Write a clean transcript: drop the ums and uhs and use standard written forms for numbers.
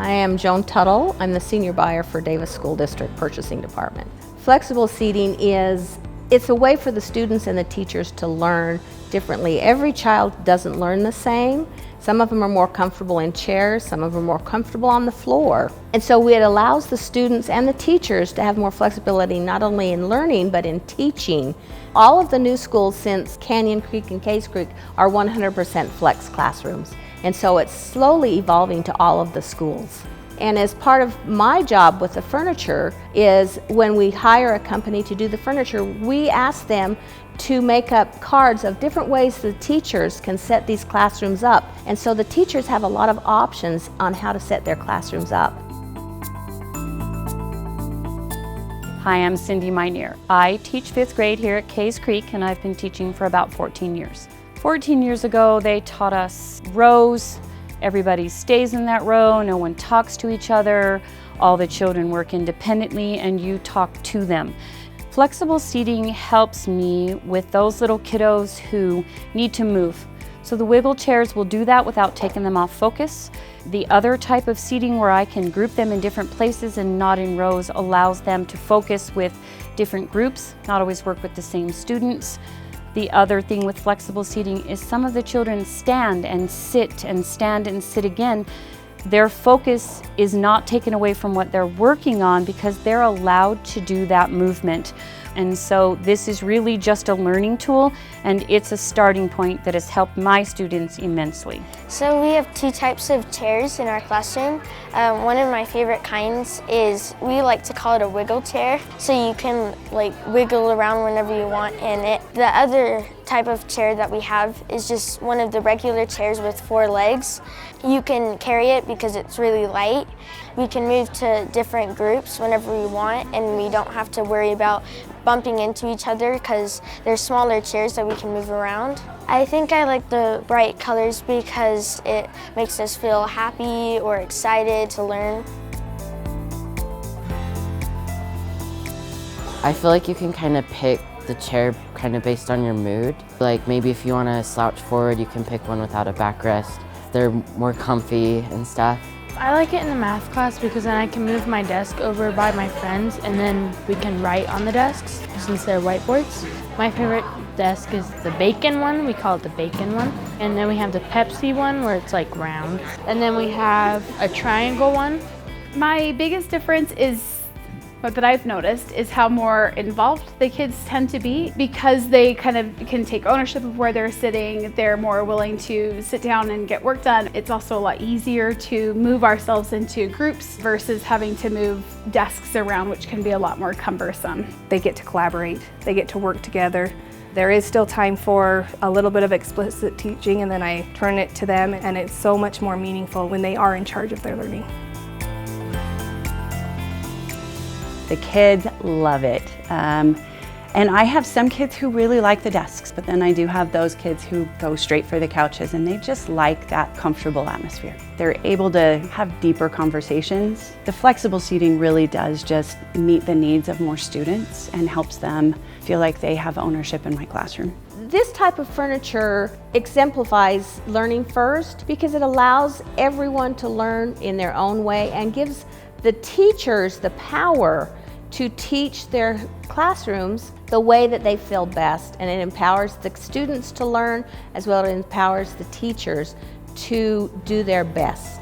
I am Joan Tuttle. I'm the senior buyer for Davis School District Purchasing Department. Flexible seating it's a way for the students and the teachers to learn differently. Every child doesn't learn the same. Some of them are more comfortable in chairs, some of them are more comfortable on the floor. And so it allows the students and the teachers to have more flexibility not only in learning but in teaching. All of the new schools since Canyon Creek and Case Creek are 100% flex classrooms. And so it's slowly evolving to all of the schools. And as part of my job with the furniture is when we hire a company to do the furniture, we ask them to make up cards of different ways the teachers can set these classrooms up. And so the teachers have a lot of options on how to set their classrooms up. Hi, I'm Cindy Minear. I teach 5th grade here at Case Creek, and I've been teaching for about 14 years. 14 years ago, they taught us rows. Everybody stays in that row, no one talks to each other, all the children work independently, and you talk to them. Flexible seating helps me with those little kiddos who need to move. So the wiggle chairs will do that without taking them off focus. The other type of seating where I can group them in different places and not in rows allows them to focus with different groups, not always work with the same students. The other thing with flexible seating is some of the children stand and sit and stand and sit again. Their focus is not taken away from what they're working on because they're allowed to do that movement. And so this is really just a learning tool, and it's a starting point that has helped my students immensely. So we have 2 types of chairs in our classroom. One of my favorite kinds is, we like to call it a wiggle chair. So you can wiggle around whenever you want in it. The other type of chair that we have is just one of the regular chairs with 4 legs. You can carry it because it's really light. We can move to different groups whenever we want, and we don't have to worry about bumping into each other because they're smaller chairs that we can move around. I think I like the bright colors because it makes us feel happy or excited to learn. I feel like you can kind of pick the chair kind of based on your mood. Like maybe if you want to slouch forward, you can pick one without a backrest. They're more comfy and stuff. I like it in the math class because then I can move my desk over by my friends and then we can write on the desks since they're whiteboards. My favorite desk is the bacon one, we call it the bacon one. And then we have the Pepsi one where it's like round. And then we have a triangle one. My biggest difference that I've noticed is how more involved the kids tend to be because they kind of can take ownership of where they're sitting. They're more willing to sit down and get work done. It's also a lot easier to move ourselves into groups versus having to move desks around, which can be a lot more cumbersome. They get to collaborate, they get to work together. There is still time for a little bit of explicit teaching, and then I turn it to them, and it's so much more meaningful when they are in charge of their learning. The kids love it. And I have some kids who really like the desks, but then I do have those kids who go straight for the couches and they just like that comfortable atmosphere. They're able to have deeper conversations. The flexible seating really does just meet the needs of more students and helps them feel like they have ownership in my classroom. This type of furniture exemplifies learning first because it allows everyone to learn in their own way and gives the teachers the power to teach their classrooms the way that they feel best, and it empowers the students to learn as well as it empowers the teachers to do their best.